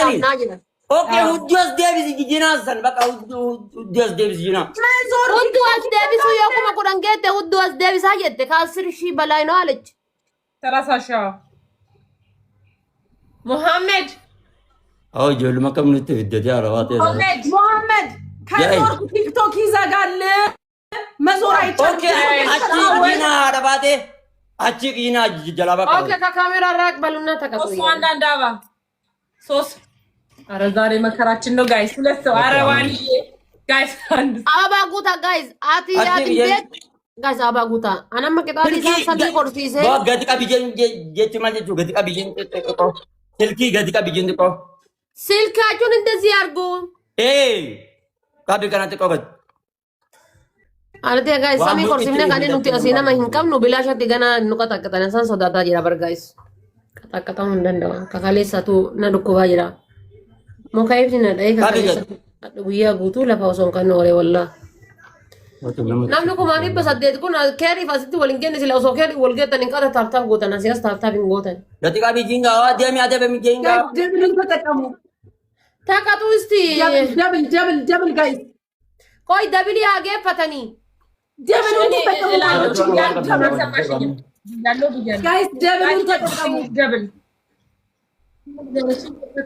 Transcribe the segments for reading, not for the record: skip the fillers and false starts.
Naajina. Okay, Uddios Davis Ginasan, Baka Uddios Davis Gina. Uddios Davis, you come couldn't get the Uddios Davis. I get the Casri Balai knowledge. Tarasasha. Mohammed. Oh, you'll come to the Jara. Mohammed. Can you TikTok is a gal? Mazora. Okay, Achigina Rabate. Achigina Jalaba. Okay, camera rack balloon. Oswan and Dava. Sos. Arazari Makarachi, no guys. Let's go. Arawani. Guys, Abaguta, guys. Ati guys, Abaguta. And I'm making something for fees. God, get a begin, get to manage to get a begin. Silky, get a begin. Silk, I couldn't desire go. Hey, Kabi cannot take over. Are there guys? Some for Simon and Nutia my income, no Bilasha Tigana, Nukata Katana, so that I have guys. Katakatan Dando, Kakalisa to Nadukovajra. Mokai in a day, we are Butula Pauson Canore Walla. Namukumari, but they could carry facility will get this also carry will get an income tartar goten as just start having goten. That you be jinga, Demia Devin Jinga. Takatuisti, double, guys. Koi Dabilia gave Patani. Guys, devil.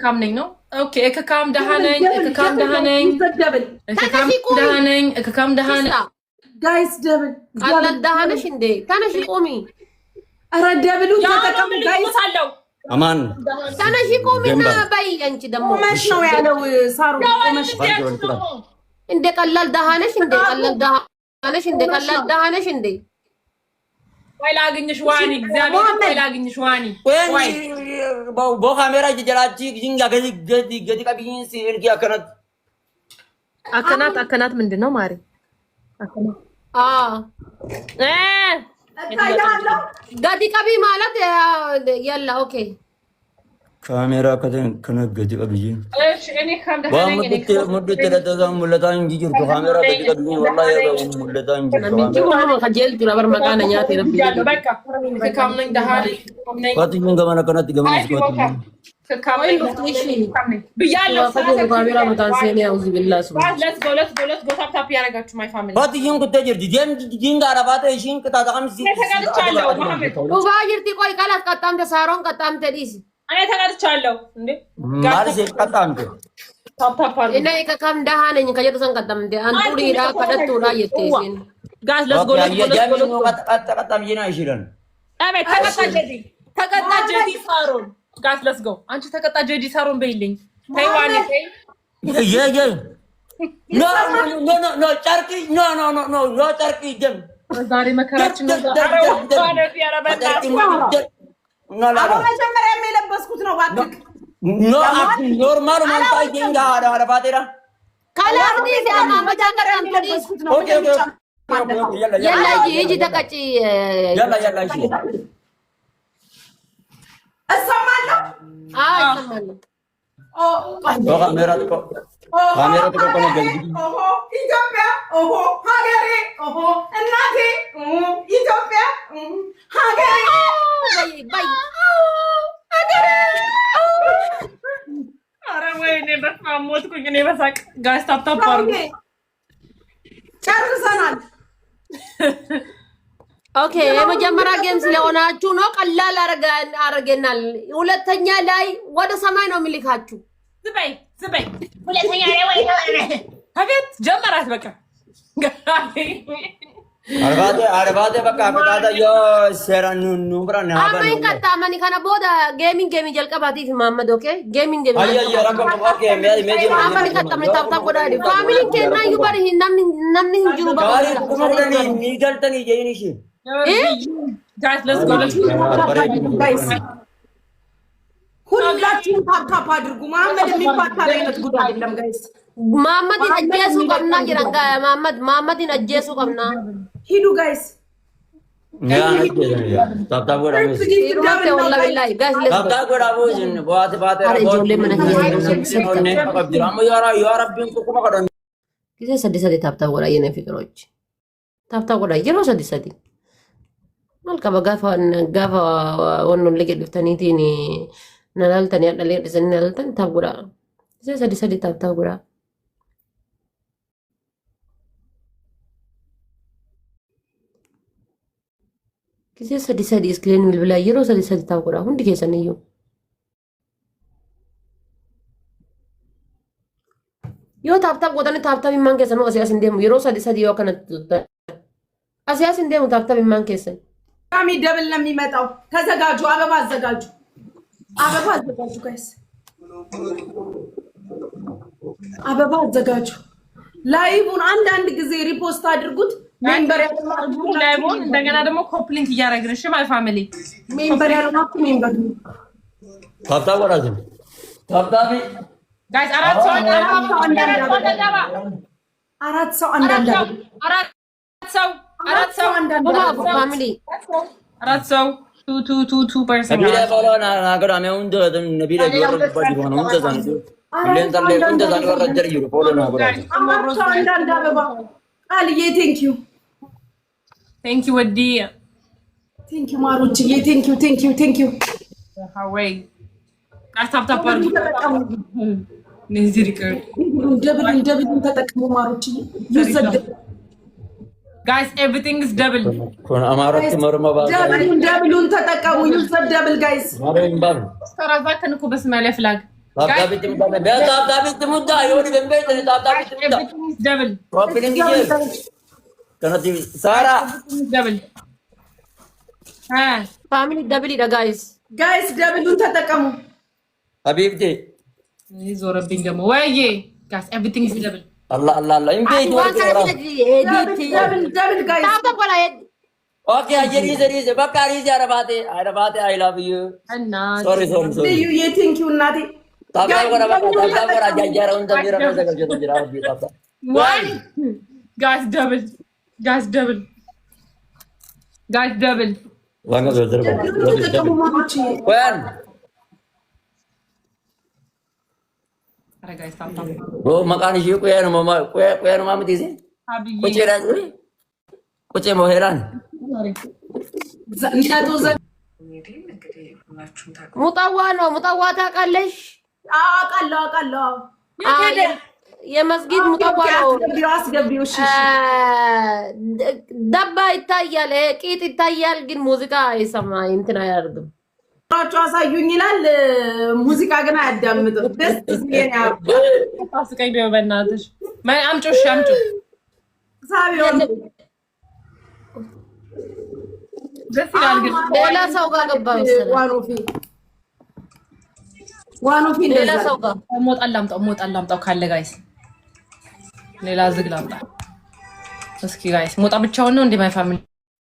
Coming, no? Okay, I come the hunting, I come the hunting, I come the hunting. Guys, devil. I let the Hanashinde. Tanashikomi. I devil, guys. Aman. Tanashikomi na bay and Chidamo. In the Kalal the Hanish in the Kalal the Hanish in the Kalal the Hanish in the Why lagging the Shwani? Why lagging the Shwani? When Bohamera Jalachi, Jinga, get a begin seeing Yakanat. I cannot mend no Mari. Ah. Gadi Kabi Mala, the yellow, okay. Camera cannot get a begin. Any come the Mulatan, you camera, Mulatan, Kajel to our Magana Yati. Coming the honey. What you going to go? Let's go. Tap here. I got to my family. What you could tell you? The Jinga Rabata, Shin Katam. Who are you to call Katam the Saron Katam Tedis? I got Charlo. Marzi Katam. In a come down and you can get some Katam, the Anturi Padatura Yetin. Guys, let's go. Let's go. Katam Yina. Takata Jadi Saron. Guys, let's go. Aren't you Takata Jadi Saron building? Taiwan. Yeah. No, Turkey. No, Turkey. Zari Makarachi. No, normal Mantai Jinga Rabatera. Kalam is a Mama Janga. Okay. Yalla, Gigi Takachi. Yalla. Ah, oh, Camera to go. Camera to go. Ethiopia, Hungary, and Nati, Ethiopia, Hungary. Bye. Guys, stop. Okay, መጀመሪያ ጌም ስለሆናችሁ ነው ቀላል አረገናል። ሁለተኛ ላይ ወደ ሰማይ ነው የሚልካችሁ። ዝበይ ሁለተኛ ላይ ወይ አቤት ጀመራት በቃ Arbate baka akata yo seran numbra na ba. Amin kata mani kana boda gaming jalqabati fi Muhammad okay gaming. Ayya rakam okay me amani kata me tap ko dadi family ke na yu bari namni juru ba. Gari kumura ni galtani jeyni shi. Guys, let's go. Guys. ሁላችሁም ታፕ አድርጉ። መሐመድ የሚባታ አይነት ጉድ አይደለም ጋይስ። መሐመድን አጀሱ ቀምና ጅራንጋ መሐመድን አጀሱ ቀምና ሂዱ ጋይስ። ታፕ ጎዳ ወላ ቢላይ ጋይስ ታፕ ጎዳ ቦዝን ቦአት ባተ ጊዜ ሰደሰደ ታፕ ጎዳ የኔ ፍቅሮች ታፕ ጎዳ የሮ ሰደሰደ መልካ በጋፋ ወኑ ለገ ድፍተኒቲኒ Nalaltan ya dalir disan nalaltan tabura. Isa sadi tabura. Kisa sadi screen bilbila yeroo sadi tabura hundi keessan iyyuu. Yoo taaptaap godhani taaptaap himmaan keessan asii as hin deemu yeroo sadi yoo kanatti tuttan. Asii as hin deemu taaptaap himmaan keessan. ሳሚ ደብል ነው የሚመጣው። ተዘጋጁ፣ አበባ አዘጋጁ፣ አበባ አዘጋጁ ጋይስ፣ አበባ አዘጋጁ። ላይቡን አንድ ጊዜ ሪፖስት አድርጉት። ሜምበር ያደረጋችሁ ላይቡን እንደገና ደግሞ ኮፕሊንክ እያደረግን እሺ ማይ ፋሚሊ ሜምበር ያደረጋችሁ ሜምበር ታብታብ ወራጅ ታብታብ ጋይስ አራት ሰው ፋሚሊ አራት ሰው ቱ ፐርሰን ነቢላ ባላና ናገራም ያው ነቢላ ይወርድ ባዲ ሆነ እንተዛን ለንታለ እንተዛን ወረጀር ይሩ ፖለና ወራጅ አንዳንድ አበባ አልዬ ቴንኪዩ ወዲ ቴንኪዩ ማሮችዬ ቴንኪዩ ሃዌይ ታፕታፕ አድርጉ ኔዚሪከር ደብል ተጠቅሙ ማሮችዬ ይዘደ ጋይስ ኤቭሪቲንግ ኢዝ ደብል ኮን አማራት መርማ ባዛ ደብሉን ተጠቀሙ ይዘደ ደብል ጋይስ ማረን ባብ ተራዛከን እኮ በስማለ ፍላግ ታብታብ ትሙዳ ይወድ በንበይ ታብታብ ትሙዳ ደብል ኮፒሊንግ ይጀ ከነቲ ሳራ ደብል ፋሚሊ ደብል ይዳ ጋይስ ደብሉን ተጠቀሙ ሀቢብቲ ይዞረብኝ ደግሞ ወይዬ ጋይስ ኤቭሪቲንግ ኢዝ ደብል አላህ ኢምቤት ወርክ ደብል ጋይስ ታፕታፕ ወላ ኦኬ አጀሪዘ በቃ ሪዝ አረባቴ አይ ላቭ ዩ እና ሶሪ ዩ ቴንኪዩ እናቴ ታብታብ ወራ ታብታብ ወራ ጃጃራው እንደሚራ መዘጋጀት እንጀራ ቢጣጣ ዋን ጋይስ ደብል ዋና ዘደረበ ወን አረ ጋይስ ታፕታፕ መቃን ሺ ቆያን ማምት ይዜ ቁጭ ራጅ ቁጭ ሞሄራን ሙጣዋ ነው። ሙጣዋ ታውቃለሽ? አውቃለሁ። የመስጊድ ሙጣዋ ነው። አስገቢው። እሺ ደባ ይታያል፣ ቂጥ ይታያል፣ ግን ሙዚቃ አይሰማም። እንትን አያደርግም። ራቹ አሳዩኝ ይላል፣ ሙዚቃ ግን አያዳምጥም። ደስ ይለኛ አስቀኝ ነው። በእናትሽ ማይ አምጪው ሳቢውን ደስ ይላል። ግን ሌላ ሰው ጋር ገባ መሰለኝ። ዋኖፊ ሌላ ሰው ጋር ሞጣ ላምጣው ካለ ጋይስ ሌላ ዝግ ላምጣ እስኪ ጋይስ። ሞጣ ብቻውን ነው እንደ ማይ ፋሚሊ